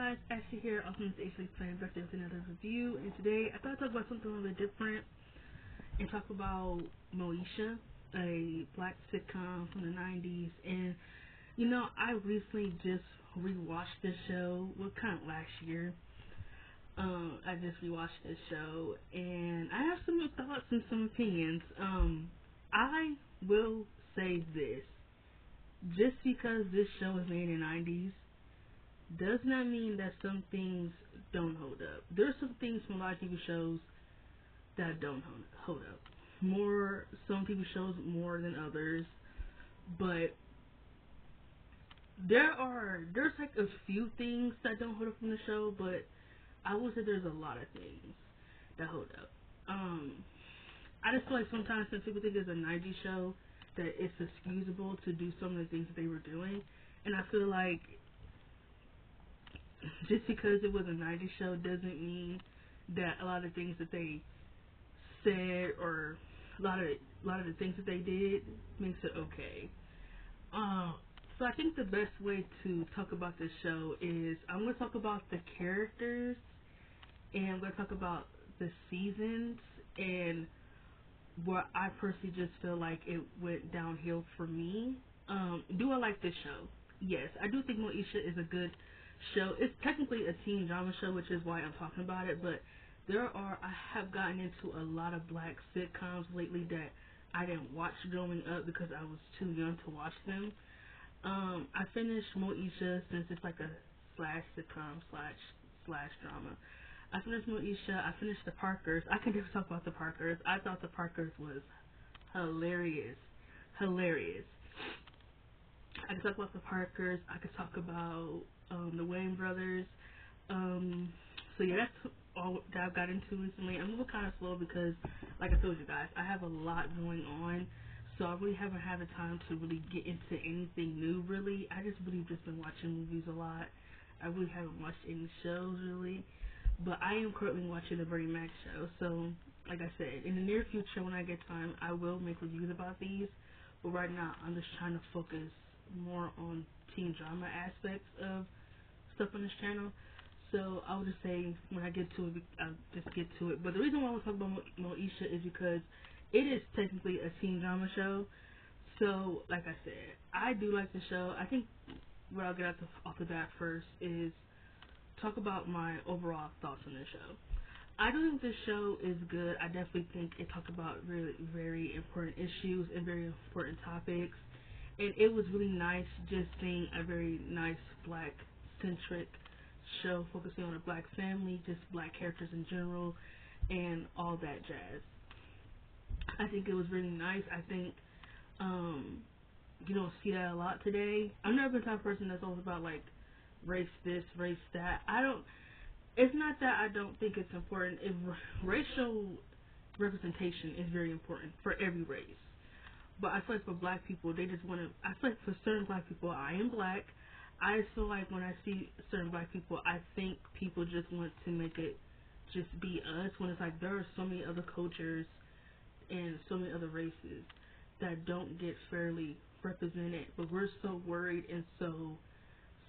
guys, Ashley here, also known as Ashley Playing back with another review, and today I thought I'd talk about something a little bit different and talk about Moesha, a black sitcom from the 90s, and I recently just rewatched this show, well, kind of last year. I just rewatched this show, and I have some thoughts and some opinions. I will say this, just because this show was made in the 90s, does not mean that some things don't hold up. There's some things from a lot of TV shows that don't hold up. Some TV shows more than others, but there's like a few things that don't hold up from the show, but I would say there's a lot of things that hold up. I just feel like sometimes when people think it's a 90s show, that it's excusable to do some of the things that they were doing, and I feel like just because it was a 90s show doesn't mean that a lot of things that they said or a lot of the things that they did makes it okay. So I think the best way to talk about this show is I'm going to talk about the characters, and I'm going to talk about the seasons and what I personally just feel like it went downhill for me. Do I like this show? Yes, I do think Moesha is a good show. It's technically a teen drama show, which is why I'm talking about it, but I have gotten into a lot of black sitcoms lately that I didn't watch growing up because I was too young to watch them. I finished Moesha, since it's like a slash sitcom slash drama. I finished Moesha. I finished The Parkers. I can just talk about The Parkers. I thought The Parkers was hilarious. Hilarious. I could talk about The Parkers. I could talk about the Wayne brothers. So yeah, that's all that I've got into recently. I'm moving kind of slow because, like I told you guys, I have a lot going on, so I really haven't had the time to really get into anything new. Really, I just really just been watching movies a lot. I really haven't watched any shows really, but I am currently watching the Bernie Mac show. So, like I said, in the near future, when I get time, I will make reviews about these. But right now, I'm just trying to focus more on teen drama aspects of stuff on this channel. So I would just say when I get to it, I'll just get to it. But the reason why I want to talk about Moesha is because it is technically a teen drama show. So, like I said, I do like the show. I think what I'll get off the bat first is talk about my overall thoughts on the show. I do think this show is good. I definitely think it talked about really very important issues and very important topics. And it was really nice just seeing a very nice black-centric show focusing on a black family, just black characters in general, and all that jazz. I think it was really nice. I think you don't see that a lot today. I've never been the type of person that's always about like race this, race that. It's not that I don't think it's important. Racial representation is very important for every race. But I feel like for black people, they just want to. I feel like for certain black people, I am black. I feel like when I see certain black people, I think people just want to make it just be us. When it's like there are so many other cultures and so many other races that don't get fairly represented, but we're so worried and so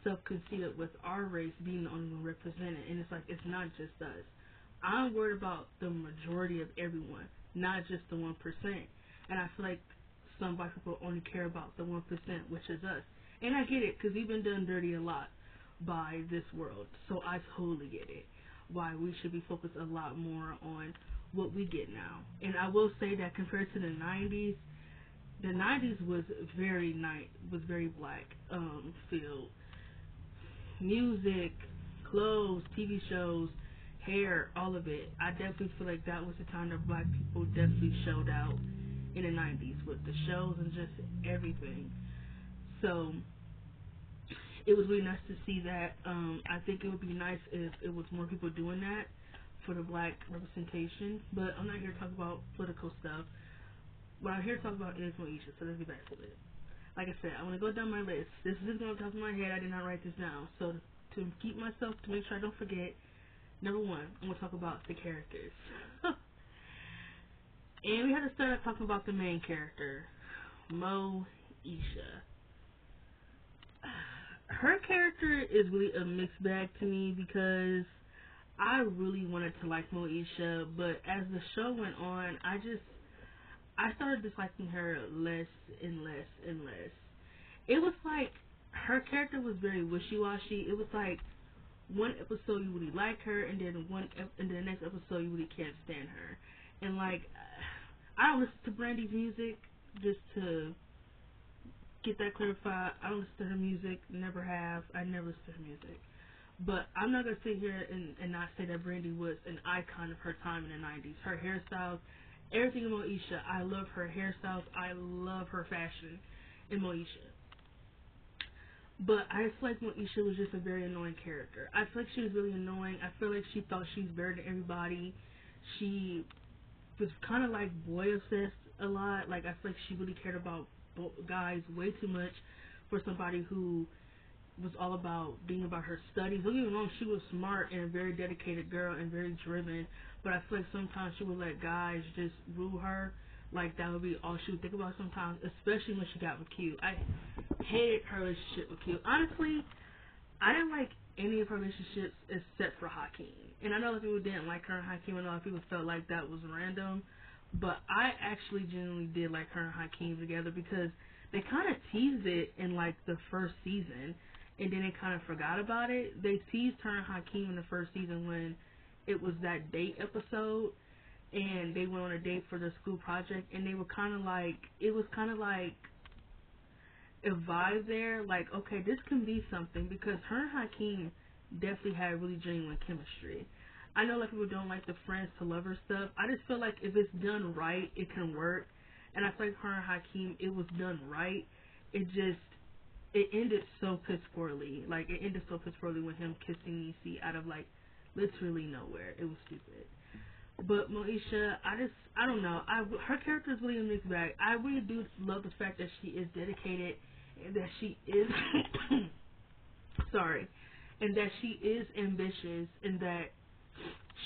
self-conceited with our race being the only one represented. And it's like it's not just us. I'm worried about the majority of everyone, not just the 1%. And I feel like some black people only care about the 1%, which is us. And I get it, because we've been done dirty a lot by this world. So I totally get it, why we should be focused a lot more on what we get now. And I will say that compared to the 90s was very black filled. Music, clothes, TV shows, hair, all of it. I definitely feel like that was the time that black people definitely showed out in the 90s with the shows and just everything. So it was really nice to see that. I think it would be nice if it was more people doing that for the black representation. But I'm not here to talk about political stuff. What I'm here to talk about is Moesha, so let's get back to it. Like I said, I'm going to go down my list. This is going to top of my head. I did not write this down. So to keep myself, to make sure I don't forget, number one, I'm going to talk about the characters. And we have to start out talking about the main character, Moesha. her character is really a mixed bag to me because I really wanted to like Moesha, but as the show went on, I started disliking her less and less and less. It was like her character was very wishy washy. It was like one episode you really like her, and then and the next episode you really can't stand her. And like, I don't listen to Brandy's music, just to get that clarified. I don't listen to her music, never have. I never listen to her music. But I'm not gonna sit here and not say that Brandy was an icon of her time in the '90s. Her hairstyles, everything in Moesha. I love her hairstyles. I love her fashion in Moesha. But I feel like Moesha was just a very annoying character. I feel like she was really annoying. I feel like she thought she was better than everybody. She was kind of like boy obsessed a lot. Like I feel like she really cared about guys way too much for somebody who was all about being about her studies. Don't get me wrong, she was smart and a very dedicated girl and very driven. But I feel like sometimes she would let guys just rule her. Like that would be all she would think about sometimes, especially when she got with Q. I hated her relationship with Q. Honestly, I didn't like any of her relationships except for Hakeem. And I know a lot of people didn't like her and Hakeem, and a lot of people felt like that was random. But I actually genuinely did like her and Hakeem together because they kind of teased it in like the first season, and then they kind of forgot about it. They teased her and Hakeem in the first season when it was that date episode, and they went on a date for their school project, and they were kind of like, it was kind of like a vibe there, like, okay, this can be something, because her and Hakeem definitely had really genuine chemistry. I know like people don't like the friends to lovers stuff. I just feel like if it's done right, it can work. And I feel like her and Hakeem, it was done right. It ended so piss poorly. Like, it ended so piss poorly with him kissing Niecy out of, like, literally nowhere. It was stupid. But Moesha, I don't know. Her character is really a mixed bag. I really do love the fact that she is dedicated and that she is, sorry, and that she is ambitious and that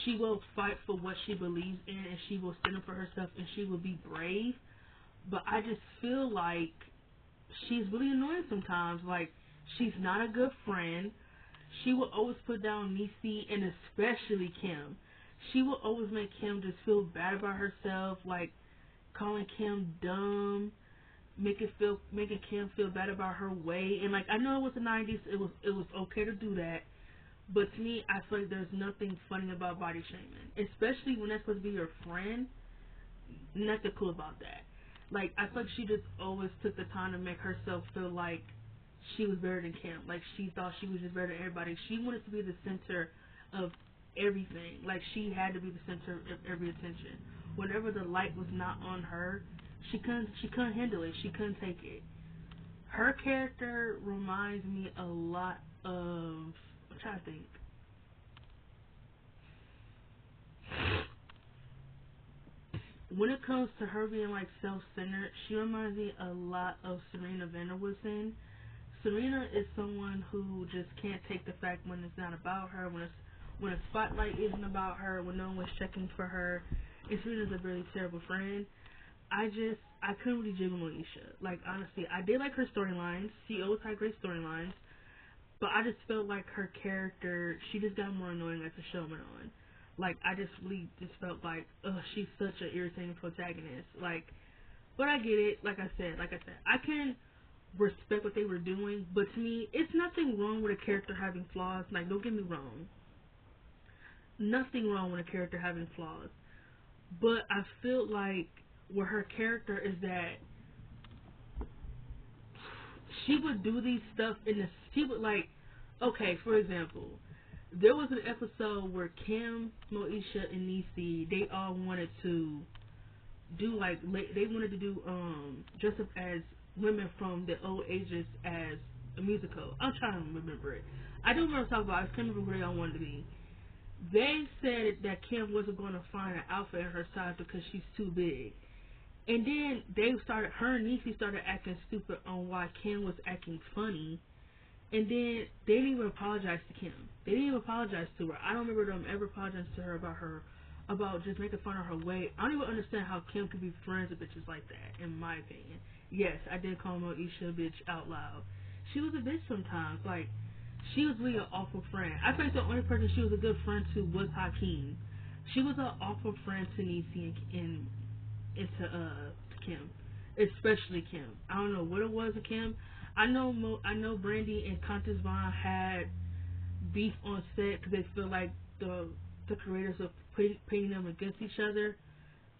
she will fight for what she believes in and she will stand up for herself and she will be brave. But I just feel like she's really annoying sometimes. Like, she's not a good friend. She will always put down Niecy and especially Kim. She will always make Kim just feel bad about herself, like calling Kim dumb, making Kim feel bad about her weight. And like, I know it was the '90s, it was okay to do that, but to me, I feel like there's nothing funny about body shaming, especially when that's supposed to be your friend. Nothing cool about that. Like, I feel like she just always took the time to make herself feel like she was better than Kim. Like, she thought she was just better than everybody. She wanted to be the center of everything. Like, she had to be the center of every attention. Whenever the light was not on her, she couldn't handle it. She couldn't take it. Her character reminds me a lot of, I'm trying to think. When it comes to her being like self-centered, she reminds me a lot of Serena Vanderwoodson. Serena is someone who just can't take the fact when it's not about her, when a spotlight isn't about her, when no one was checking for her. And Serena's a really terrible friend. I couldn't really jiggle Moesha. Like, honestly, I did like her storylines. She always had great storylines. But I just felt like her character, she just got more annoying as the show went on. Like, I just really just felt like, ugh, she's such an irritating protagonist. Like, but I get it. Like I said, I can respect what they were doing, but to me, it's nothing wrong with a character having flaws. Like, don't get me wrong. Nothing wrong with a character having flaws. But I feel like with her character is that she would do these stuff she would like, okay, for example, there was an episode where Kim, Moesha, and Niecy, they all wanted to do like, they wanted to do dress up as women from the old ages as a musical. I'm trying to remember it. I do remember talking about, I can't remember where they all wanted to be. They said that Kim wasn't going to find an outfit in her size because she's too big. And then her and Niecy started acting stupid on why Kim was acting funny. And then they didn't even apologize to Kim. They didn't even apologize to her. I don't remember them ever apologizing to her about just making fun of her weight. I don't even understand how Kim could be friends with bitches like that, in my opinion. Yes, I did call Moesha a bitch out loud. she was a bitch sometimes. Like, she was really an awful friend. I think the only person she was a good friend to was Hakeem. She was an awful friend to Niecy and to Kim, especially Kim. I don't know what it was with Kim. I know Brandy and Countess Vaughn had beef on set because they feel like the creators are pitting them against each other.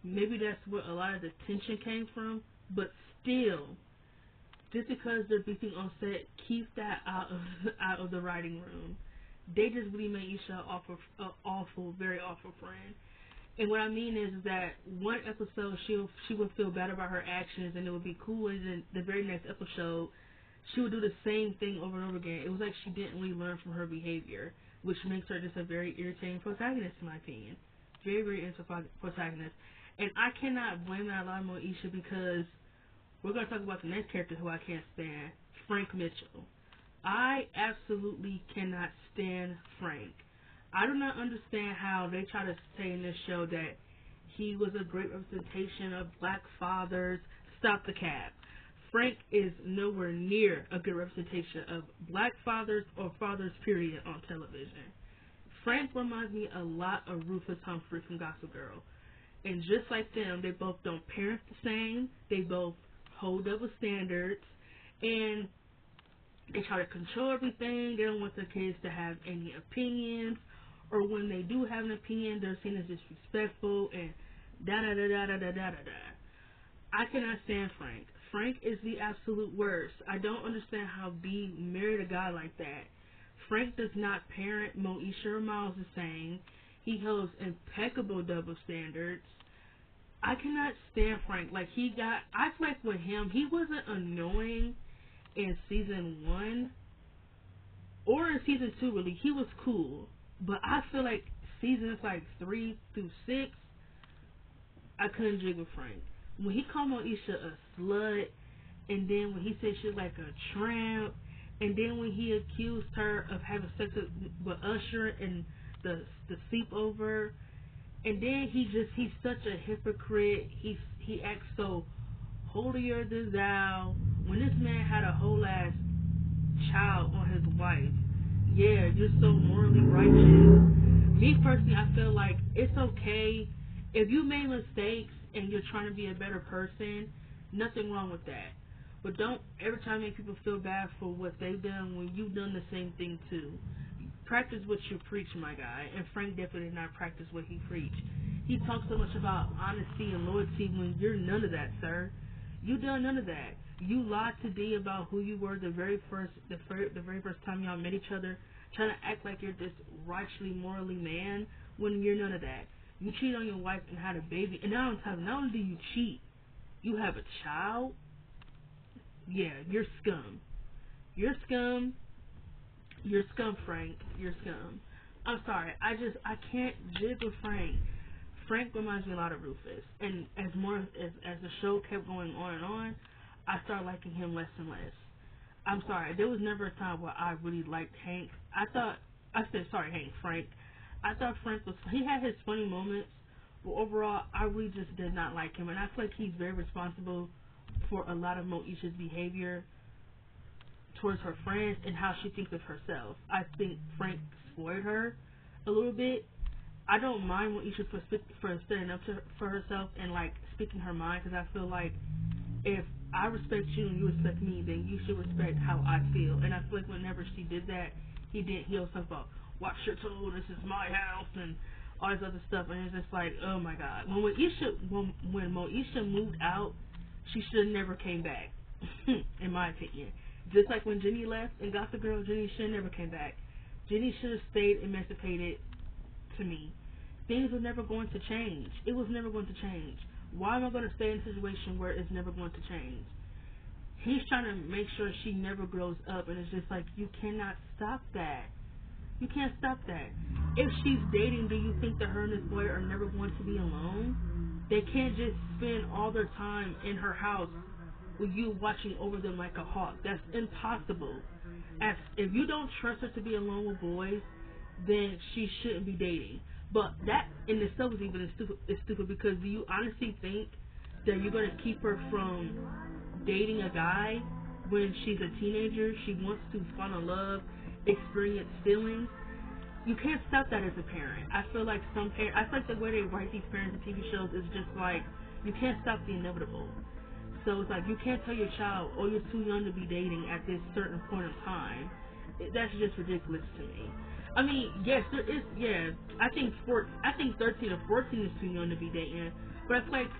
Maybe that's where a lot of the tension came from. But still, just because they're beefing on set, keep that out of the writing room. They just really made Isha awful, very awful friend. And what I mean is that one episode she would feel bad about her actions and it would be cool, and then the very next episode she would do the same thing over and over again. It was like she didn't really learn from her behavior, which makes her just a very irritating protagonist in my opinion. Very, very irritating protagonist. And I cannot blame that a lot on Moesha because we're going to talk about the next character who I can't stand, Frank Mitchell. I absolutely cannot stand Frank. I do not understand how they try to say in this show that he was a great representation of black fathers. Stop the cap. Frank is nowhere near a good representation of black fathers or fathers period on television. Frank reminds me a lot of Rufus Humphrey from Gossip Girl. And just like them, they both don't parent the same. They both hold double standards. And they try to control everything. They don't want their kids to have any opinions. Or when they do have an opinion, they're seen as disrespectful and da-da-da-da-da-da-da-da. I cannot stand Frank. Frank is the absolute worst. I don't understand how B married a guy like that. Frank does not parent Moesha or Miles the same. He holds impeccable double standards. I cannot stand Frank. Like, I feel like with him, he wasn't annoying in season 1 or in season 2, really. He was cool. But I feel like seasons like 3 through 6, I couldn't jig with Frank. When he called Moesha a slut, and then when he said she was like a tramp, and then when he accused her of having sex with Usher and the sleepover, and then he's such a hypocrite. He acts so holier than thou. When this man had a whole ass child on his wife, yeah, you're so morally righteous. Me personally, I feel like it's okay if you made mistakes and you're trying to be a better person. Nothing wrong with that. But don't every time make people feel bad for what they've done when you've done the same thing too. Practice what you preach, my guy. And Frank definitely did not practice what he preached. He talks so much about honesty and loyalty when you're none of that, sir. You done none of that. You lied to D about who you were the very first time y'all met each other, trying to act like you're this righteously, morally man when you're none of that. You cheated on your wife and had a baby, and now on top, not only do you cheat, you have a child. Yeah, you're scum. You're scum. You're scum, Frank. You're scum. I'm sorry. I can't jig with Frank. Frank reminds me a lot of Rufus. And as the show kept going on and on, I started liking him less and less. I'm sorry. There was never a time where I really liked Hank. Frank. I thought he had his funny moments, but overall, I really just did not like him. And I feel like he's very responsible for a lot of Moesha's behavior towards her friends and how she thinks of herself. I think Frank spoiled her a little bit. I don't mind Moesha for standing up for herself and like speaking her mind, because I feel like if I respect you and you respect me, then you should respect how I feel. And I feel like whenever she did that, he was talking about watch your tone, this is my house, and all this other stuff. And it's just like, oh my god. When Moesha moved out, she should have never came back, in my opinion. Just like when Jenny left in Gossip Girl, Jenny should have never came back. Jenny should have stayed emancipated. To me, things were never going to change. It was never going to change. Why am I going to stay in a situation where it's never going to change? He's trying to make sure she never grows up, and it's just like, you cannot stop that. You can't stop that. If she's dating, do you think that her and this boy are never going to be alone? They can't just spend all their time in her house with you watching over them like a hawk. That's impossible. If you don't trust her to be alone with boys, then she shouldn't be dating. But that in itself is even stupid, because do you honestly think that you're going to keep her from dating a guy when she's a teenager, she wants to fall in love, experience feelings. You can't stop that as a parent. I feel like I feel like the way they write these parents in TV shows is just like, you can't stop the inevitable. So it's like, you can't tell your child, oh, you're too young to be dating at this certain point in time. That's just ridiculous to me. I mean, yes, there is, yeah, I think 13 or 14 is too young to be dating, but I feel like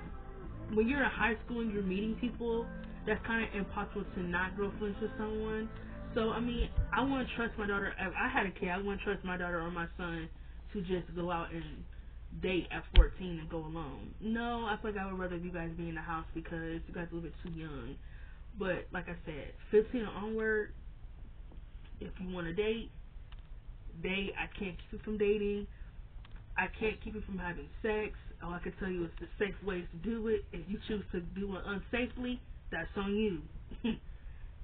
when you're in high school and you're meeting people, that's kind of impossible to not grow feelings with someone. So, I mean, I want to trust my daughter. If I had a kid, I wouldn't trust my daughter or my son to just go out and date at 14 and go alone. No, I feel like I would rather you guys be in the house because you guys are a little bit too young. But, like I said, 15 and onward, if you want to date, I can't keep you from dating. I can't keep you from having sex. All I can tell you is the safe ways to do it. If you choose to do it unsafely, that's on you.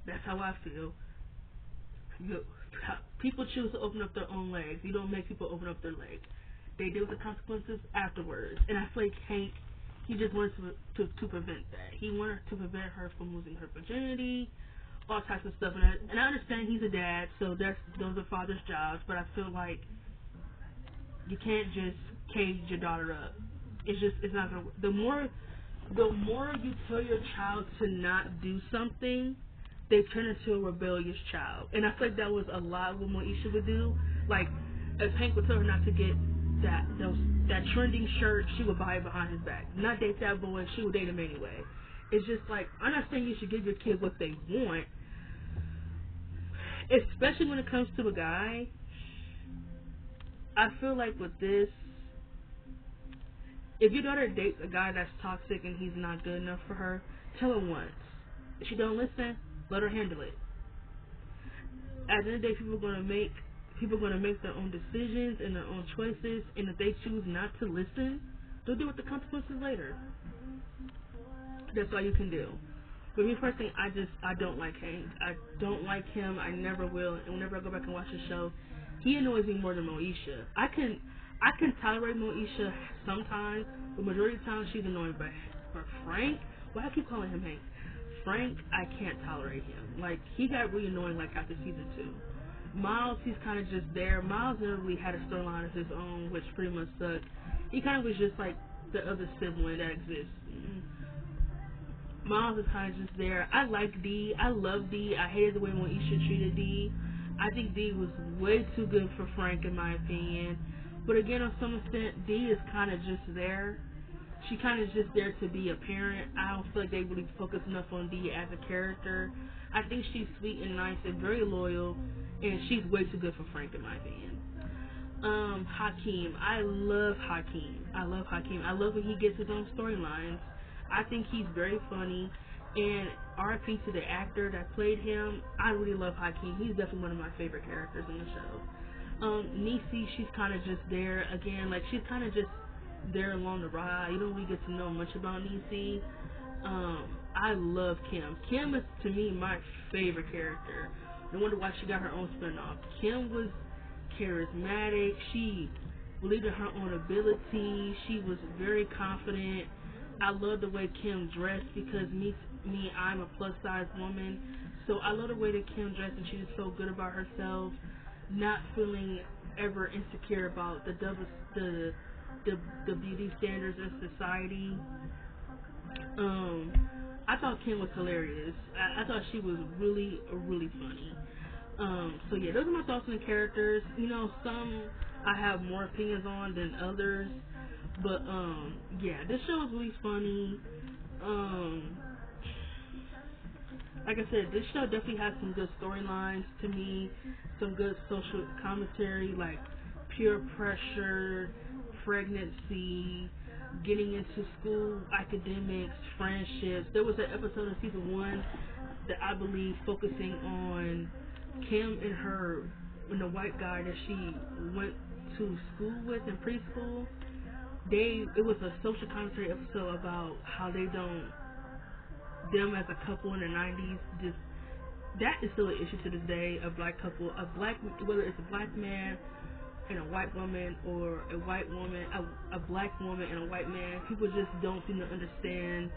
That's how I feel. People choose to open up their own legs. You don't make people open up their legs. They deal with the consequences afterwards. And I feel like Hank, he just wanted to prevent that. He wanted to prevent her from losing her virginity, all types of stuff. And I understand he's a dad, so those are father's jobs. But I feel like you can't just cage your daughter up. It's not gonna. The more you tell your child to not do something, they turn into a rebellious child. And I feel like that was a lot of what Moesha would do. Like, if Hank would tell her not to get that trending shirt, she would buy it behind his back. Not date that boy, she would date him anyway. It's just like, I'm not saying you should give your kid what they want, especially when it comes to a guy. I feel like with this, if your daughter dates a guy that's toxic and he's not good enough for her, tell her once. If she don't listen, let her handle it. At the end of the day, people are gonna make their own decisions and their own choices, and if they choose not to listen, they'll deal with the consequences later. That's all you can do. But me personally, I don't like Hank. I don't like him. I never will. And whenever I go back and watch the show, he annoys me more than Moesha. I can tolerate Moesha sometimes, but majority of the time she's annoying. But for Frank, why do I keep calling him Hank? Frank, I can't tolerate him. Like, he got really annoying like after season 2. Miles, he's kind of just there. Miles never really had a storyline of his own, which pretty much sucked. He kind of was just like the other sibling that exists. Miles is kind of just there. I like Dee. I love Dee. I hated the way Moesha treated Dee. I think Dee was way too good for Frank, in my opinion. But again, on some extent, Dee is kind of just there. She kind of just there to be a parent. I don't feel like they really focus enough on Dee as a character. I think she's sweet and nice and very loyal, and she's way too good for Frank, in my opinion. Hakeem. I love Hakeem. I love when he gets his own storylines. I think he's very funny, and RIP to the actor that played him. I really love Hakeem. He's definitely one of my favorite characters in the show. Niecy, she's kind of just there again. Like, she's kind of just there along the ride. You don't really get to know much about Niecy. I love Kim. Kim is, to me, my favorite character. No wonder why she got her own spinoff. Kim was charismatic. She believed in her own ability. She was very confident. I love the way Kim dressed because I'm a plus size woman. So I love the way that Kim dressed, and she just felt good about herself, not feeling ever insecure about the beauty standards in society. I thought Kim was hilarious. I thought she was really, really funny. So yeah, those are my thoughts on the characters. You know, some I have more opinions on than others. But, yeah, this show is really funny. Like I said, this show definitely has some good storylines to me, some good social commentary, like peer pressure, pregnancy, getting into school, academics, friendships. There was an episode in season 1 that I believe focusing on Kim and the white guy that she went to school with in preschool. It was a social commentary episode about how them as a couple in the 90s, just, that is still an issue to this day. A black couple, whether it's a black man and a white woman, or a white woman, a black woman and a white man, people just don't seem to understand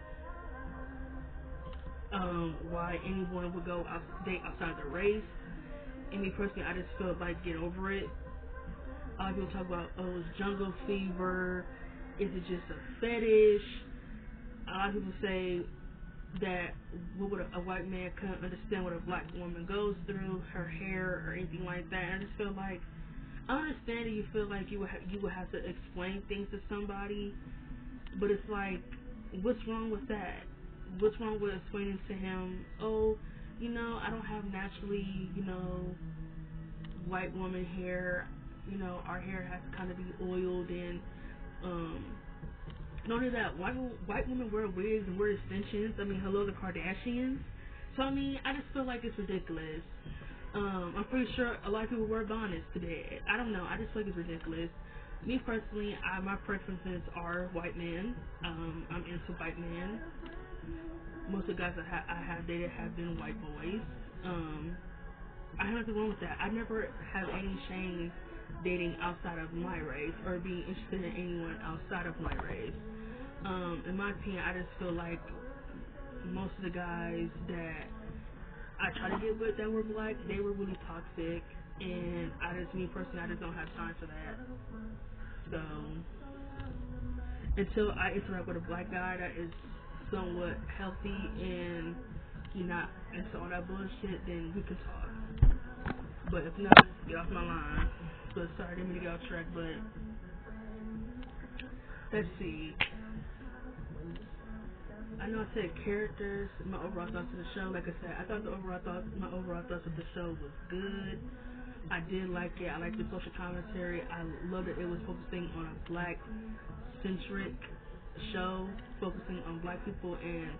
why anyone would go out date outside their race. And me personally, I just felt like get over it. A lot of people talk about, oh, it's jungle fever. Is it just a fetish? A lot of people say that what would a white man couldn't understand what a black woman goes through, her hair or anything like that. And I just feel like I understand that you feel like you would have to explain things to somebody, but it's like, what's wrong with that? What's wrong with explaining to him, oh, I don't have naturally, white woman hair. Our hair has to kind of be oiled and um not only that, white women wear wigs and wear extensions. I mean, hello, the Kardashians. So I mean, I just feel like it's ridiculous. I'm pretty sure a lot of people wear bonnets today. I don't know. I just feel like it's ridiculous. Me personally, my preferences are white men. I'm into white men. Most of the guys I have dated have been white boys. I have nothing wrong with that. I never have any shame dating outside of my race or being interested in anyone outside of my race. In my opinion, I just feel like most of the guys that I try to get with that were black, they were really toxic, and me personally, I just don't have time for that. So until I interact with a black guy that is somewhat healthy and you're not into all that bullshit, then we can talk. But if not, get off my line. But sorry, I didn't mean to get off track, but let's see. I know I said characters, my overall thoughts of the show. Like I said, I thought my overall thoughts of the show was good. I did like it. I liked the social commentary. I loved that it was focusing on a black-centric show, focusing on black people and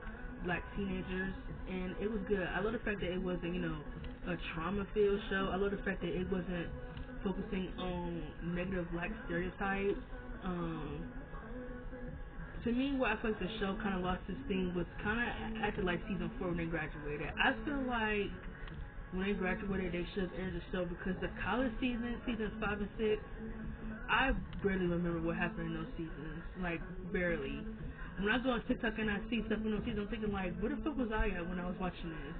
black teenagers, and it was good. I love the fact that it wasn't, a trauma-filled show. I love the fact that it wasn't focusing on negative black stereotypes. To me, what I feel like the show kind of lost its thing was kind of acted like season 4 when they graduated. I feel like when they graduated, they should have ended the show because the college seasons 5 and 6, I barely remember what happened in those seasons. Like, barely. When I go on TikTok and I see stuff in those seasons, I'm thinking, like, where the fuck was I at when I was watching this?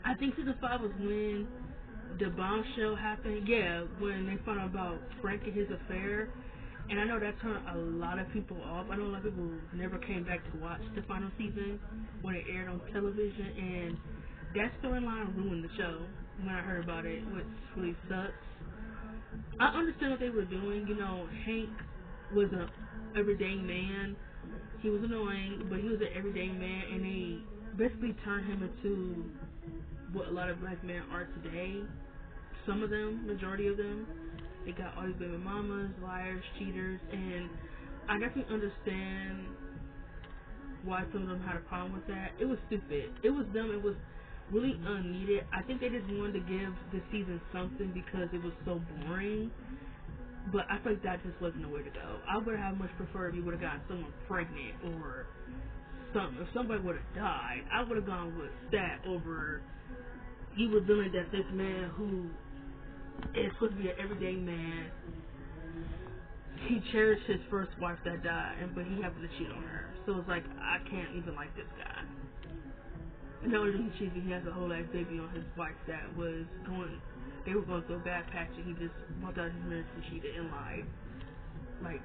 I think season 5 was when the bombshell happened. Yeah, when they found out about Frank and his affair. And I know that turned a lot of people off. I know a lot of people never came back to watch the final season when it aired on television. And that storyline ruined the show when I heard about it, which really sucks. I understand what they were doing. Hank was an everyday man. He was annoying, but he was an everyday man, and they basically turned him into what a lot of black men are today. Some of them, majority of them, they got all these baby mamas, liars, cheaters, and I definitely understand why some of them had a problem with that. It was stupid. It was dumb. It was really unneeded. I think they just wanted to give the season something because it was so boring. But I feel like that just wasn't the way to go. I would have much preferred if you would have gotten someone pregnant or something. If somebody would have died, I would have gone with that over you were dealing that this man who is supposed to be an everyday man, he cherished his first wife that died, but he happened to cheat on her. So it's like, I can't even like this guy. And not only did he cheat, he has a whole ass baby on his wife that they were going through a bad patch, and he just walked out of his marriage and cheated and lied. Like,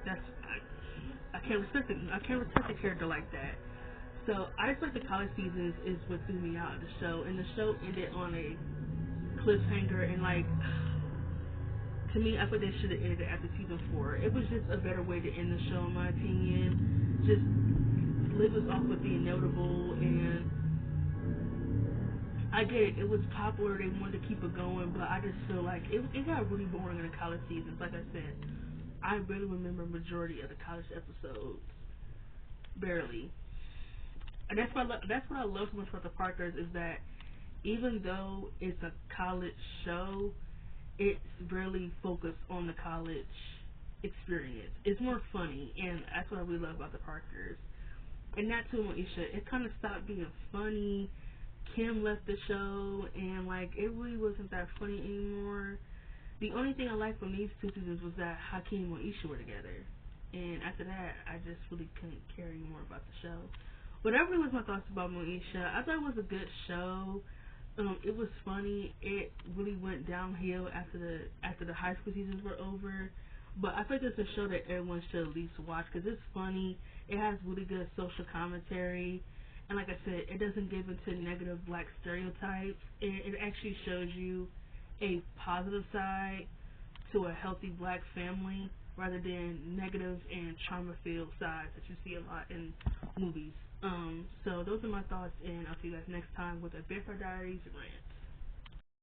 I can't respect it. I can't respect a character like that. So I just like the college seasons is what threw me out of the show, and the show ended on a cliffhanger, and like, to me, I thought they should have ended it after season 4. It was just a better way to end the show, in my opinion. Just leave us off with the inevitable, and I get it. It was popular. They wanted to keep it going, but I just feel like it got really boring in the college seasons. Like I said, I barely remember majority of the college episodes. Barely. And that's what I love so much about the Parkers is that even though it's a college show, it's really focused on the college experience. It's more funny, and that's what I really love about the Parkers. And that too, Moesha, it kind of stopped being funny. Kim left the show, and like it really wasn't that funny anymore. The only thing I liked from these 2 seasons was that Hakeem and Moesha were together, and after that, I just really couldn't care anymore about the show. But that really was my thoughts about Moesha. I thought it was a good show. It was funny. It really went downhill after the high school seasons were over. But I think it's a show that everyone should at least watch because it's funny. It has really good social commentary, and like I said, it doesn't give into negative black stereotypes. It actually shows you a positive side to a healthy black family rather than negative and trauma-filled sides that you see a lot in movies. So those are my thoughts, and I'll see you guys next time with a Vampire Diaries rant.